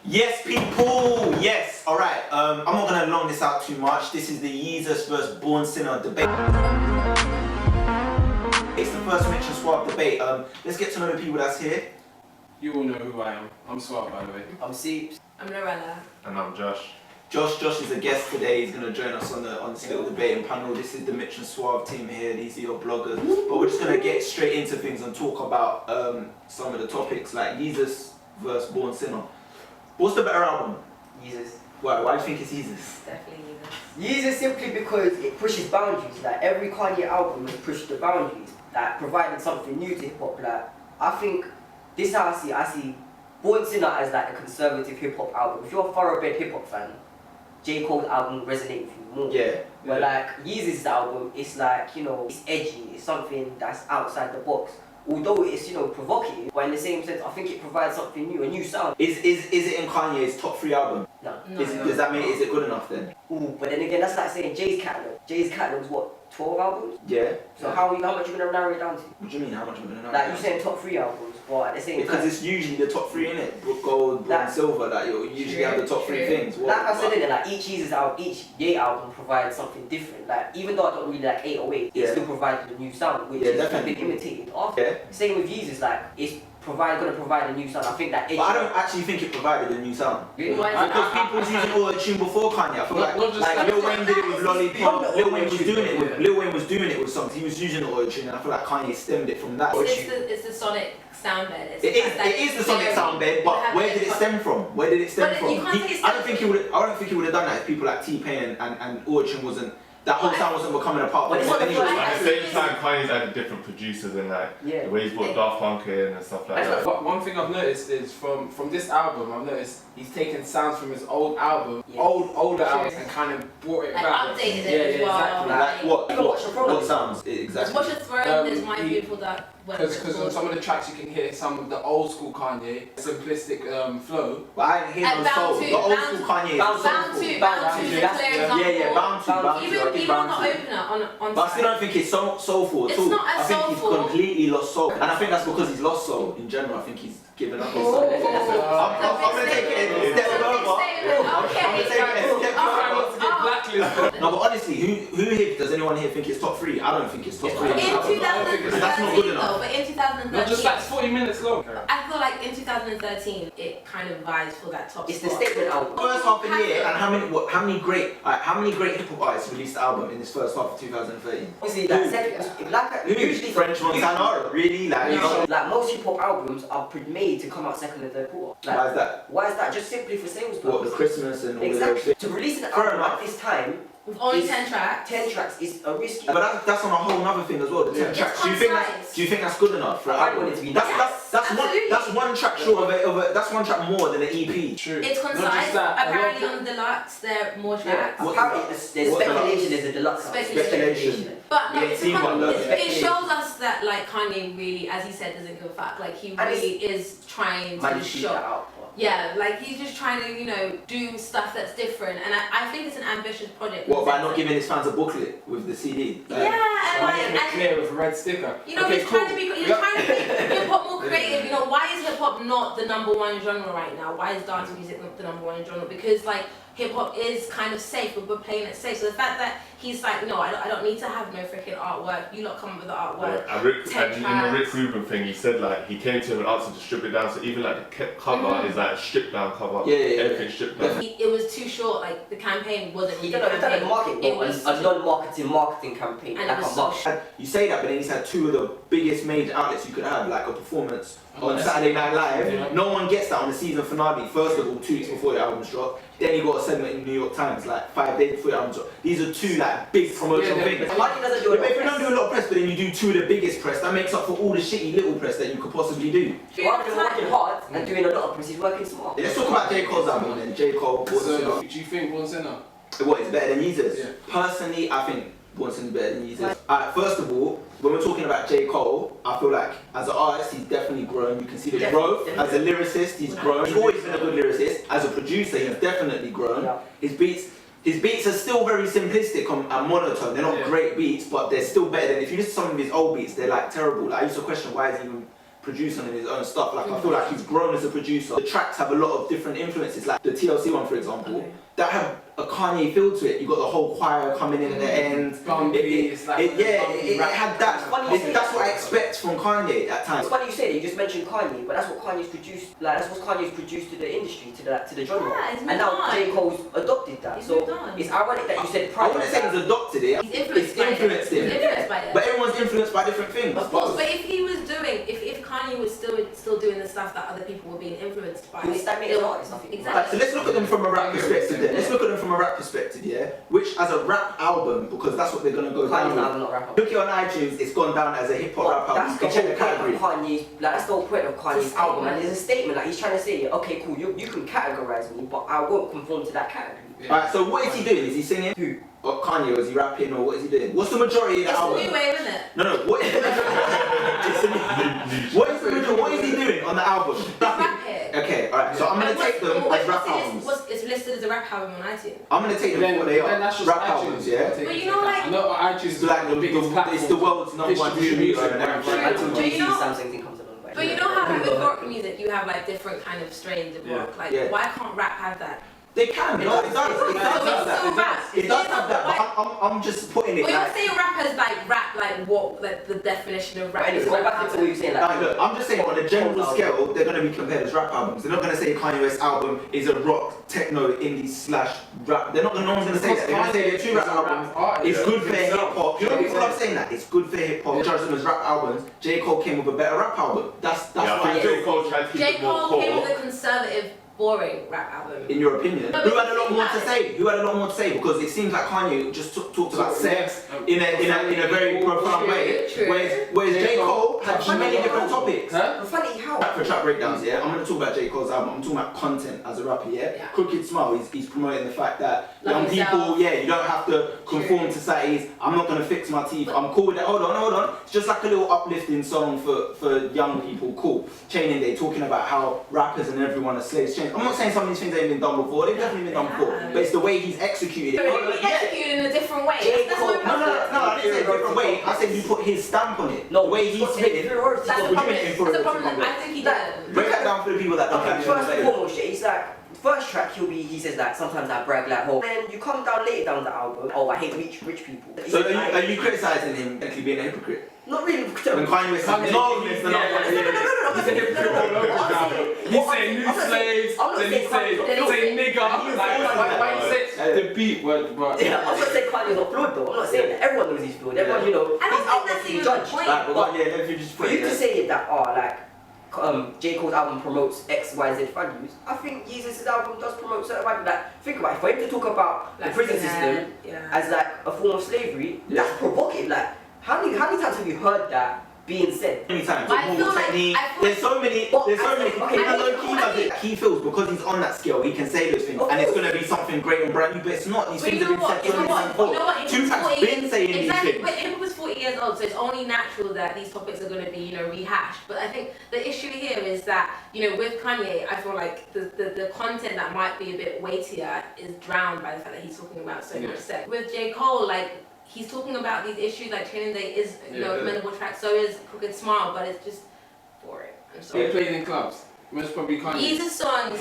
Yes, people, yes. All right, I'm not gonna long this out too much. This is the Yeezus versus Born Sinner debate. It's the first Mitch and Suave debate. Let's get to know the people that's here. You all know who I am. I'm Suave, by the way. I'm Seeps. I'm Lorella. And I'm Josh. Josh is a guest today. He's gonna join us on this little debating panel. This is the Mitch and Suave team here. These are your bloggers. But we're just gonna get straight into things and talk about some of the topics like Yeezus versus Born Sinner. What's the better album? Yeezus. Why do you think it's Yeezus? Definitely Yeezus simply because it pushes boundaries. Like every Kanye album has pushed the boundaries. Like providing something new to hip hop. Like I think this is how I see Born Sinner as like a conservative hip hop album. If you're a thoroughbred hip hop fan, J. Cole's album resonates with you more. Yeah. But like Yeezus' album, it's like, you know, it's edgy. It's something that's outside the box. Although it's, you know, provocative, but in the same sense, I think it provides something new, a new sound. Is it in Kanye's top 3 album? No. Does that mean, is it good enough then? Ooh, but then again, that's like saying Jay's catalog. Jay's catalog's what, 12 albums? Yeah. So how much you gonna narrow it down to? What do you mean, how much am I gonna know? Like you're saying top 3 albums, but at the same because time, it's usually the top 3 in it. Gold, bronze, silver. That you usually have the top 3 things. Like I said in it, like each Yeezus album, each Ye album provides something different. Like even though I don't really like 808, it still provided a new sound, which has been imitated after. Yeah. Same with Yeezus, like it's gonna provide a new sound. I think that. But I don't actually think it provided a new sound. Really? Because people was using auto-tune before Kanye. I feel like Lil Wayne did it with Lollipop. Lil Wayne was doing it with songs. He was using auto-tune, and I feel like Kanye stemmed it from that. It's the sonic sound bed. It is the sonic sound bed, but where did it stem from? I don't think he would have done that if people like T-Pain and auto-tune wasn't. That whole sound wasn't becoming a part of it. At the same time, Kanye's added different producers and like the way he's brought Daft Punk in and stuff like that. One thing I've noticed is from this album, I've noticed he's taken sounds from his old album, older albums, and kind of brought it back. Updated it as well. Exactly. Like what sounds? Exactly. Watch Your Throne is My Beautiful Dark. Because on some of the tracks you can hear some of the old school Kanye, simplistic flow. But I didn't hear no soul. The old school Kanye is Bound to is a clear example. Yeah, Bound to. Even on the opener, on but I still don't think it's soulful at all. It's not as soulful. I think he's completely lost soul. And I think that's because he's lost soul in general. I think he's given up his soul. I'm going to take it a step further. No, but honestly, who here, does anyone here think it's top 3? I don't think it's top 3. In 2013, that's not good enough. But in 2013, not just like 40 minutes long. I feel like in 2013, it kind of vies for that top spot. It's the statement album. First half of the year, and how many great hip hop artists released the album in this first half of 2013? Obviously, usually French Montana, really? Like most hip hop albums are made to come out second and third quarter. Like, why is that? Why is that? Just simply for sales purposes. What, the Christmas and all exactly. those To release an album at this time with only 10 tracks. 10 tracks is a risky. But that's on a whole other thing as well. The 10 tracks. Do you think that's good enough for an album? I want it to be. That's one track short of a. That's one track more than an EP. True. It's concise. Apparently on the deluxe there are more tracks. Apparently there's speculation. There's a deluxe. Speculation. But no, it shows speculation. us that like Kanye really, as he said, doesn't give a fuck. Like he really is trying to show. Yeah, like he's just trying to, you know, do stuff that's different, and I think it's an ambitious project. What, by not giving his fans a booklet with the CD? And clear with a red sticker. You know, he's trying to make hip hop more creative. You know, why is hip hop not the #1 genre right now? Why is dance music not the #1 genre? Because like hip hop is kind of safe, but we're playing it safe. So the fact that he's like, no, I don't need to have no freaking artwork. You lot come up with the artwork. And in the Rick Rubin thing, he said like he came to him and asked him to strip it down. So even like the cover is like a stripped down cover. Everything stripped down. It was too short. Like the campaign wasn't really. It was a non-marketing campaign. And it was so short. You say that, but then he's had 2 of the biggest major outlets you could have, like a performance on Saturday Night Live. Yeah. No one gets that on the season finale. First of all, 2 weeks before the album's dropped. Then you got a segment in the New York Times, like 5 days before the album's dropped. These are 2 like big promotional things. If you don't do a lot of press, but then you do 2 of the biggest press, that makes up for all the shitty little press that you could possibly do. Rather than working hard and doing a lot of press, he's working smart. Let's talk about J. Cole's album then. J. Cole, So, do you think Born Sinner? What, is better than Yeezus? Yeah. Personally, I think Born Sinner is better than Yeezus. First of all, when we're talking about J. Cole, I feel like as an artist, he's definitely grown. You can see the growth. As a lyricist, he's grown. He's always been a good lyricist. As a producer, he's definitely grown. His beats are still very simplistic and monotone. They're not great beats, but they're still better than, if you listen to some of his old beats, they're like terrible. Like, I used to question why is he even producing his own stuff. Like I feel like he's grown as a producer. The tracks have a lot of different influences. Like the TLC one, for example, that had a Kanye feel to it. You got the whole choir coming in at the end. It had that. That's what I expect from Kanye at times. It's funny you say that. You just mentioned Kanye, but that's what Kanye's produced. Like that's what Kanye's produced to the industry, to the genre. Yeah, and now J. Cole's adopted that. So it's ironic that you said I wouldn't say he's adopted it. He's influenced by it. But everyone's influenced by different things. Of course, but if he was doing, if Kanye was still doing the stuff that other people were being influenced by, exactly. So let's look at them from a rap perspective then. Let's look at them from a rap perspective, yeah? Which as a rap album, because that's what they're gonna go down with. Look it on iTunes, it's gone down as a hip hop rap album. You can check the category. That's the whole point of Kanye's album, and there's a statement like he's trying to say, okay, cool, you can categorize me, but I won't conform to that category. Alright, so what is he doing? Is he singing? Who? Or Kanye, or is he rapping, or what is he doing? What's the majority of the album? It's a new wave, isn't it? No, what is the majority? What is he doing on the album? Rapping. Okay, alright, so I'm gonna take them as rap albums. It's listed as a rap album on iTunes. I'm gonna take them for what they are. Rap albums, yeah? But you know, like... I know iTunes is like it's the world's number one distributor and everything. Until Jay-Z Samsung thing comes along. But you know how with rock music you have like different kind of strains of rock. Like why can't rap have that? They can. No, it does. It does have that. It does have that. But I'm just putting it. But you're saying rappers like rap like what like the definition of rap is. Go back into what you're saying. Like, look, I'm just saying on a general scale, they're going to be compared as rap albums. They're not going to say Kanye West's album is a rock, techno, indie / rap. They're not. No one's going to say that. They're going to say they're two rap albums. It's good for hip hop. You know people love saying that. It's good for hip hop. Judge them as rap albums. J. Cole came with a better rap album. That's why J. Cole tried to keep it more core. J. Cole came with a conservative, boring rap album. In your opinion, who had a lot more to say? Who had a lot more to say? Because it seems like Kanye just talked about sex in a very profound way. Whereas J. Cole had many different topics. Funny how? For track breakdowns, yeah. I'm gonna talk about J. Cole's album. I'm talking about content as a rapper, yeah. Crooked Smile, he's promoting the fact that young people, you don't have to conform to societies. I'm not gonna fix my teeth. I'm cool with that. Hold on. It's just like a little uplifting song for young people. Cool. Chaining Day talking about how rappers and everyone are slaves. I'm not saying some of these things ain't been done before. They've definitely been done before. But it's the way he's executed it. He's executed in a different way. No, I didn't say a different way. I said you put his stamp on it. No, the way he's spitting. That's the problem. I think he did. Break that down for the people that don't actually understand. First and foremost, he's like, the first track he says like, sometimes I brag like, oh. Then you come down later down the album, oh, I hate rich people. So are you criticising him actually being a hypocrite? Not really. When Kanye West said no. He's saying new slaves, then he's saying nigger, like why you say the beat word, but I'm not saying Kanye's not flawed though. I'm not saying that everyone knows he's flawed. Everyone, he's out there to be judged. For you to say that, J. Cole's album promotes X, Y, Z values, I think Yeezus' album does promote certain values. Like, think about it, for him to talk about the prison system as like a form of slavery, that's provocative. Like, how many times have you heard that being said? Many times. There's so many. He feels because he's on that scale, he can say those things, and it's going to be something great and brand new. But it's not. These things have been said so many times before. Tupac's been saying these things. But him was 40 years old, so it's only natural that these topics are going to be, rehashed. But I think the issue here is that, with Kanye, I feel like the content that might be a bit weightier is drowned by the fact that he's talking about so much sex. With J. Cole, he's talking about these issues, like Training Day is, a commendable track, so is Crooked Smile, but it's just boring. I'm sorry. They played in clubs. Most probably Kanye. Yeezus songs, I went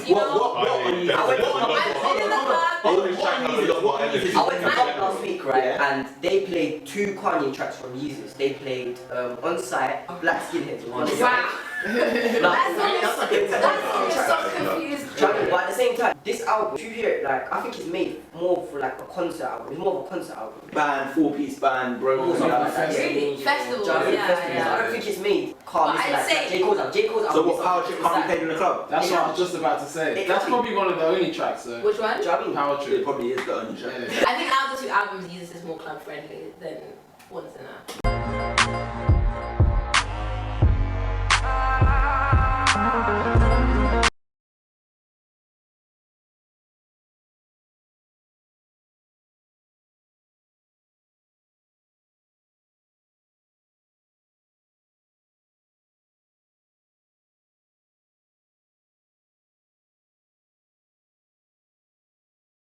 to the club last week, right? And they played 2 Kanye tracks from Yeezus. They played On Site, Black Skinheads. Wow. That's so confused. But at the same time, this album, if you hear it, I think it's made more for a concert album. It's more of a concert album. Band, 4-piece band, bro. Really? Festivals, yeah. I don't think it's made calm. J. Cole's album. So what Power Trip can't be played in the club? That's what I was just about to say. That's probably one of the only tracks though. Which one? Power Trip. It probably is the only track. I think out of the 2 albums, Yeezus is more club friendly than Once in a.